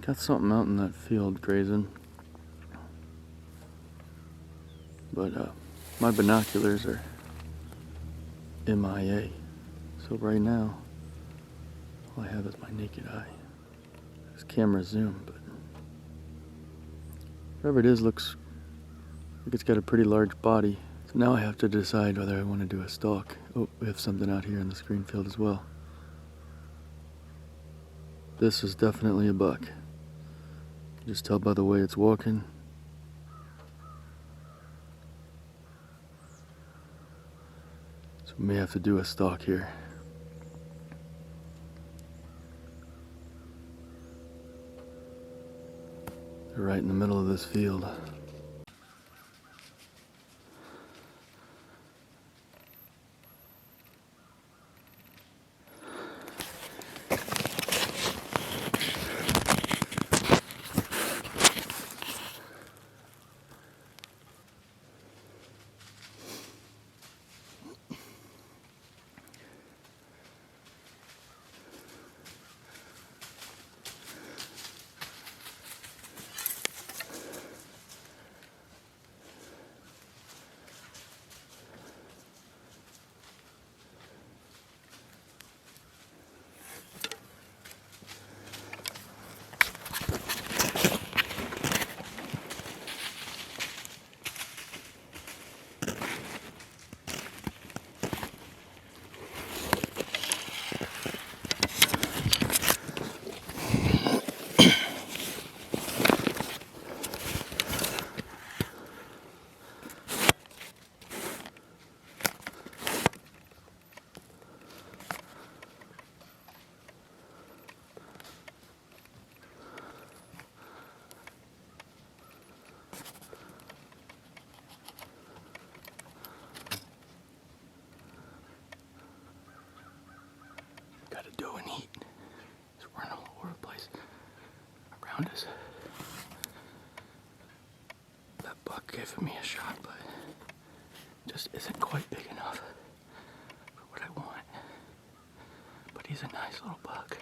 Got something out in that field grazing. But my binoculars are MIA. So right now, all I have is my naked eye. This camera zoom, but whatever it is looks like it's got a pretty large body. So now I have to decide whether I want to do a stalk. Oh, we have something out here in the screen field as well. This is definitely a buck. You just tell by the way it's walking. So we may have to do a stalk here. They're right in the middle of this field. Gotta do and eat. It's running all over the place around us. That buck gave me a shot, but just isn't quite big enough for what I want. But he's a nice little buck.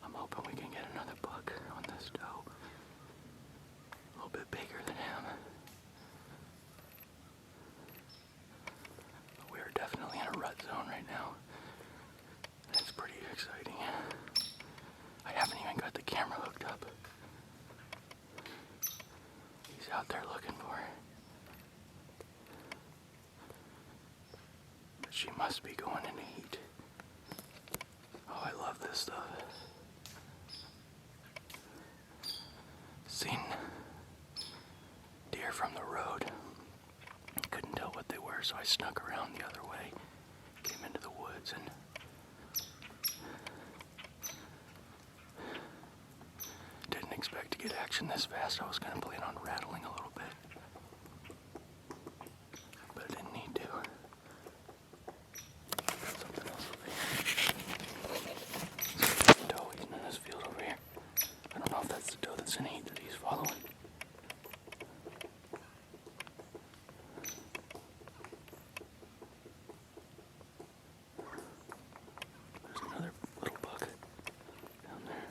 I'm hoping we can get another buck on this doe. A little bit bigger than him. But we're definitely in a rut zone right now. It's pretty exciting. I haven't even got the camera hooked up. He's out there looking for her. But she must be going into heat. Oh, I love this stuff. Seen deer from the road. Couldn't tell what they were, so I snuck around the other way. Came into the woods and didn't expect to get action this fast. I was going to plan on rattling a little bit, but I didn't need to. Something else over here. There's a doe eating in this field over here. I don't know if that's the doe that's in heat that he's following. There's another little buck down there.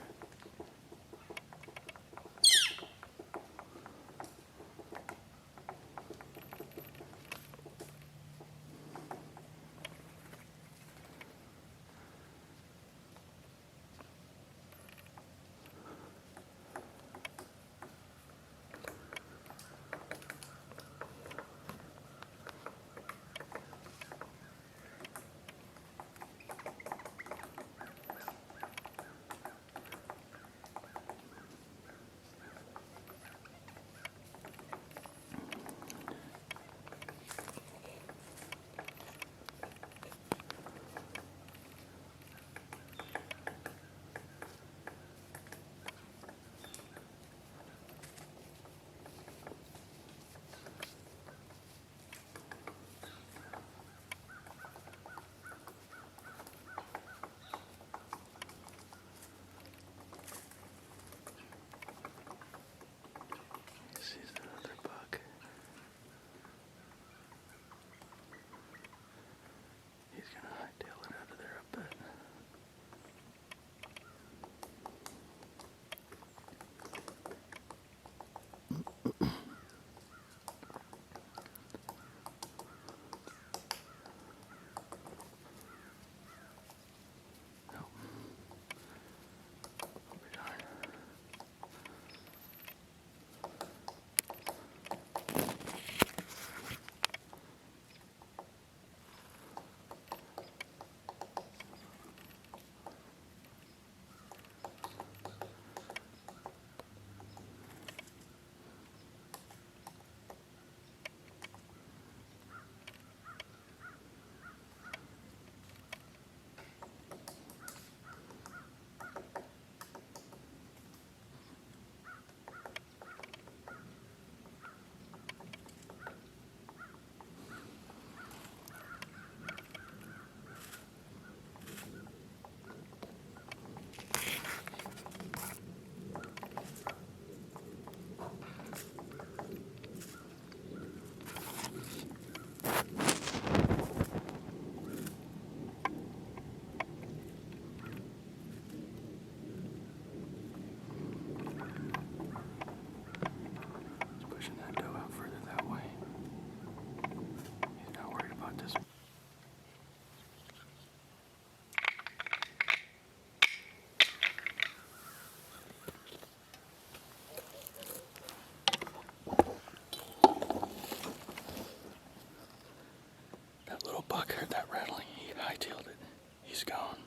hightailed it. He's gone.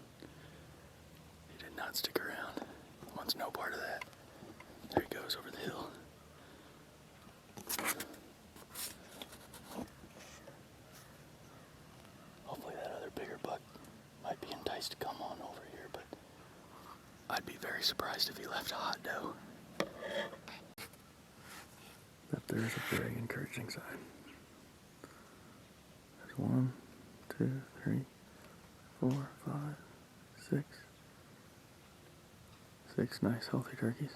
He did not stick around. Wants no part of that. There he goes over the hill. Hopefully that other bigger buck might be enticed to come on over here, but I'd be very surprised if he left a hot doe. That there's a very encouraging sign. There's 1, 2, 3, 4, 5, 6. 6 nice healthy turkeys.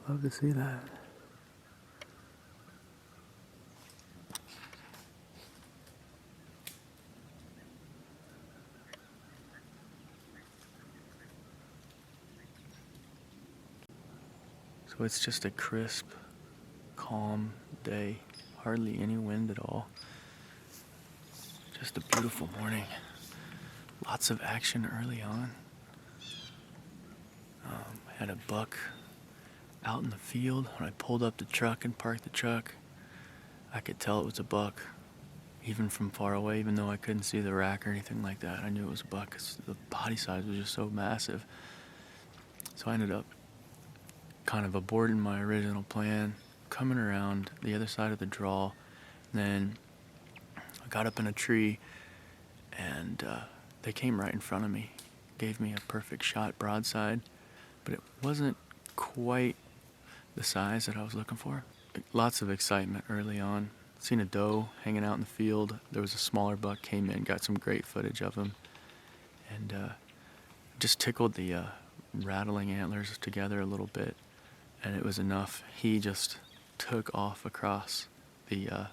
Love to see that. So it's just a crisp, calm day. Hardly any wind at all. Just a beautiful morning. Lots of action early on. Had a buck out in the field. When I pulled up the truck and parked the truck, I could tell it was a buck, even from far away, even though I couldn't see the rack or anything like that. I knew it was a buck because the body size was just so massive. So I ended up kind of aborting my original plan, coming around the other side of the draw. Then I got up in a tree and they came right in front of me, gave me a perfect shot broadside, but it wasn't quite the size that I was looking for. Lots of excitement early on. Seen a doe hanging out in the field. There was a smaller buck, came in, got some great footage of him, and just tickled the rattling antlers together a little bit, and it was enough. He just took off across the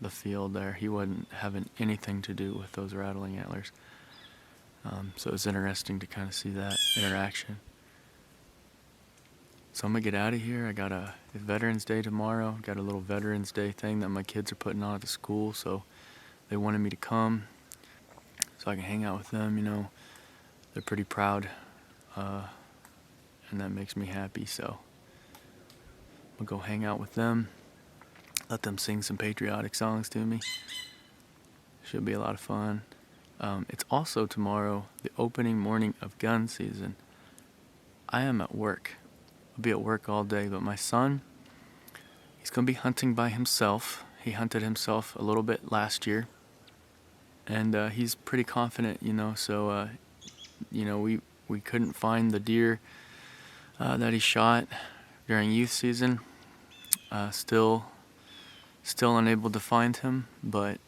field there. He wasn't having anything to do with those rattling antlers. So it was interesting to kind of see that interaction. So I'm gonna get out of here. I got it's Veterans Day tomorrow. Got a little Veterans Day thing that my kids are putting on at the school, so they wanted me to come so I can hang out with them. You know, they're pretty proud, and that makes me happy. So I'm gonna go hang out with them, let them sing some patriotic songs to me. Should be a lot of fun. It's also tomorrow, the opening morning of gun season. I am at work. I'll be at work all day, but my son, he's going to be hunting by himself. He hunted himself a little bit last year, and he's pretty confident, you know, so, you know, we couldn't find the deer that he shot during youth season. Still unable to find him, but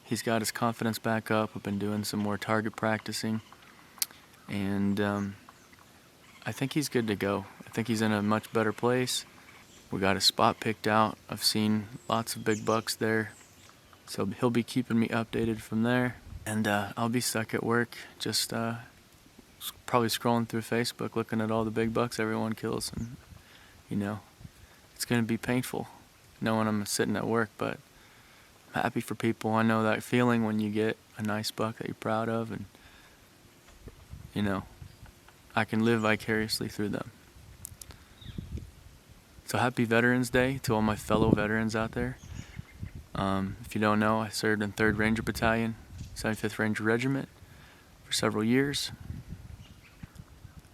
he's got his confidence back up. I've been doing some more target practicing, and I think he's good to go. I think he's in a much better place. We got a spot picked out. I've seen lots of big bucks there, so he'll be keeping me updated from there. And I'll be stuck at work, just probably scrolling through Facebook, looking at all the big bucks everyone kills, and you know, it's gonna be painful knowing I'm sitting at work, but I'm happy for people. I know that feeling when you get a nice buck that you're proud of, and you know, I can live vicariously through them. So happy Veterans Day to all my fellow veterans out there. If you don't know, I served in 3rd Ranger Battalion, 75th Ranger Regiment for several years.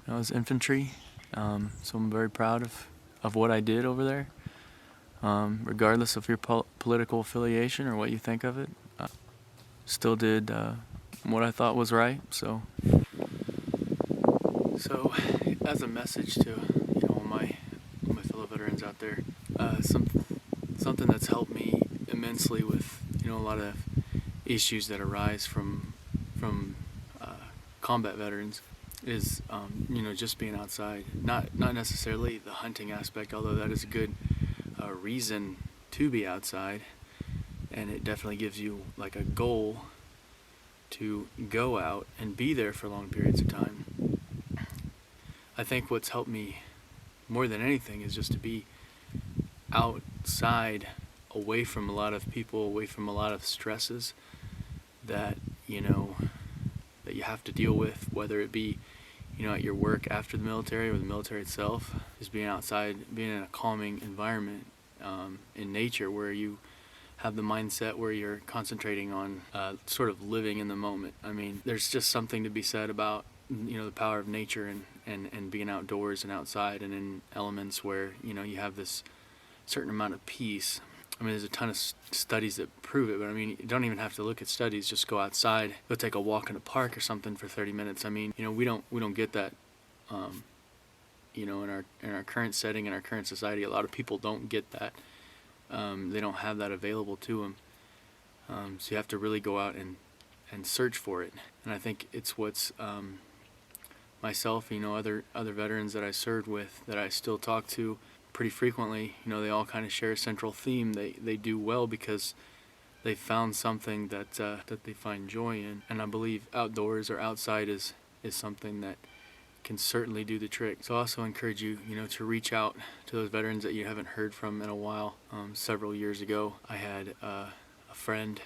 I was infantry, so I'm very proud of what I did over there. Regardless of your political affiliation or what you think of it, I still did what I thought was right. So as a message to all my fellow veterans out there, something that's helped me immensely with a lot of issues that arise from combat veterans is just being outside. Not necessarily the hunting aspect, although that is a good reason to be outside, and it definitely gives you like a goal to go out and be there for long periods of time. I think what's helped me more than anything is just to be outside, away from a lot of people, away from a lot of stresses that that you have to deal with, whether it be at your work after the military or the military itself. Just being outside, being in a calming environment in nature, where you have the mindset where you're concentrating on sort of living in the moment. I mean, there's just something to be said about, you know, the power of nature and being outdoors and outside and in elements where, you know, you have this certain amount of peace. I mean, there's a ton of studies that prove it, but I mean, you don't even have to look at studies. Just go outside, go take a walk in a park or something for 30 minutes. I mean, you know, we don't get that, you know, in our current setting, in our current society. A lot of people don't get that. They don't have that available to them. So you have to really go out and search for it. And I think it's what's myself, you know, other veterans that I served with, that I still talk to pretty frequently, you know, they all kind of share a central theme. They do well because they found something that they find joy in. And I believe outdoors or outside is something that can certainly do the trick. So I also encourage you, you know, to reach out to those veterans that you haven't heard from in a while. Several years ago, I had a friend.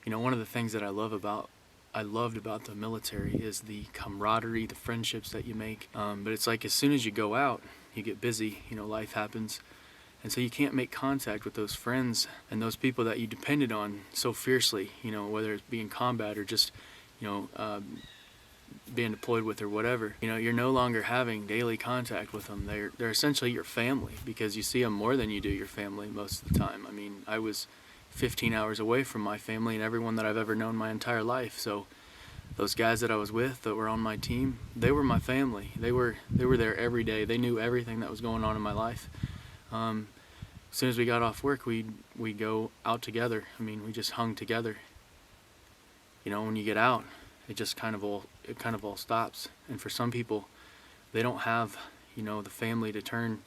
You know, one of the things that I loved about the military is the camaraderie, the friendships that you make. But it's like as soon as you go out, you get busy, you know, life happens. And so you can't make contact with those friends and those people that you depended on so fiercely, you know, whether it's being in combat or just, you know, being deployed with or whatever. You know, you're no longer having daily contact with them. They're essentially your family, because you see them more than you do your family most of the time. I mean, I was 15 hours away from my family and everyone that I've ever known my entire life. So those guys that I was with that were on my team, they were my family. They were there every day. They knew everything that was going on in my life. As soon as we got off work, we'd go out together. I mean, we just hung together. You know, when you get out, it just kind of all stops. And for some people, they don't have, you know, the family to turn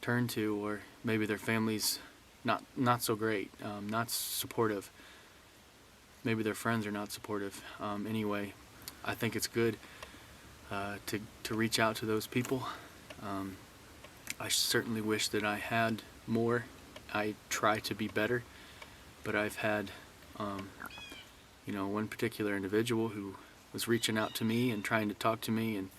to, or maybe their family's not so great, not supportive. Maybe their friends are not supportive. Anyway, I think it's good to reach out to those people. I certainly wish that I had more. I try to be better, but I've had, you know, one particular individual who was reaching out to me and trying to talk to me, and,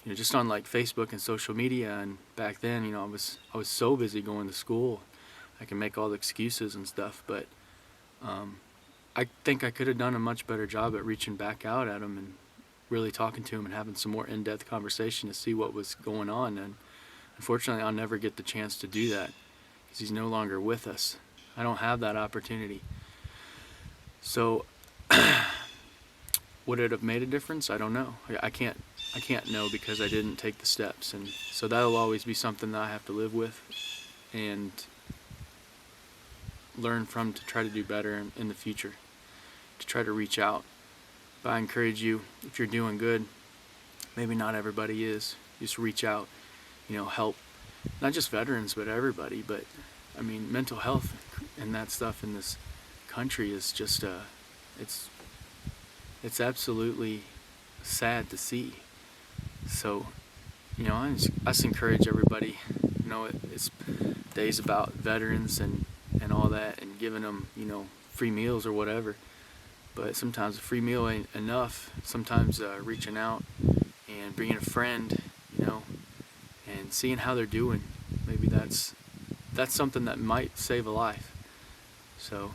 you know, just on like Facebook and social media. And back then, you know, I was so busy going to school, I can make all the excuses and stuff, but I think I could have done a much better job at reaching back out at him and really talking to him and having some more in-depth conversation to see what was going on. And unfortunately, I'll never get the chance to do that because he's no longer with us. I don't have that opportunity. So would it have made a difference? I don't know. I can't know because I didn't take the steps. And so that'll always be something that I have to live with and learn from, to try to do better in the future, to try to reach out. But I encourage you, if you're doing good, maybe not everybody is, just reach out, you know, help not just veterans but everybody. But I mean, mental health and that stuff in this country is just it's absolutely sad to see. So, you know, I just encourage everybody, you know, it's days about veterans and all that, and giving them, you know, free meals or whatever. But sometimes a free meal ain't enough. Sometimes reaching out and bringing a friend, you know, and seeing how they're doing, maybe that's something that might save a life. So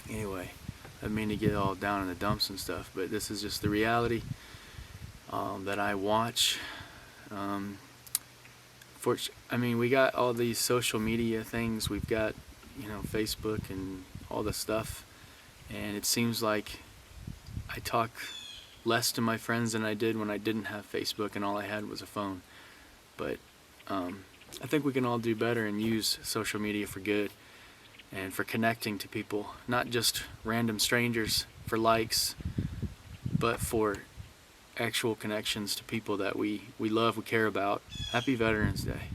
anyway, I didn't mean to get all down in the dumps and stuff, but this is just the reality that I watch. I mean, we got all these social media things. We've got, you know, Facebook and all the stuff, and it seems like I talk less to my friends than I did when I didn't have Facebook and all I had was a phone. But I think we can all do better and use social media for good and for connecting to people, not just random strangers for likes, but for actual connections to people that we love, we care about. Happy Veterans Day.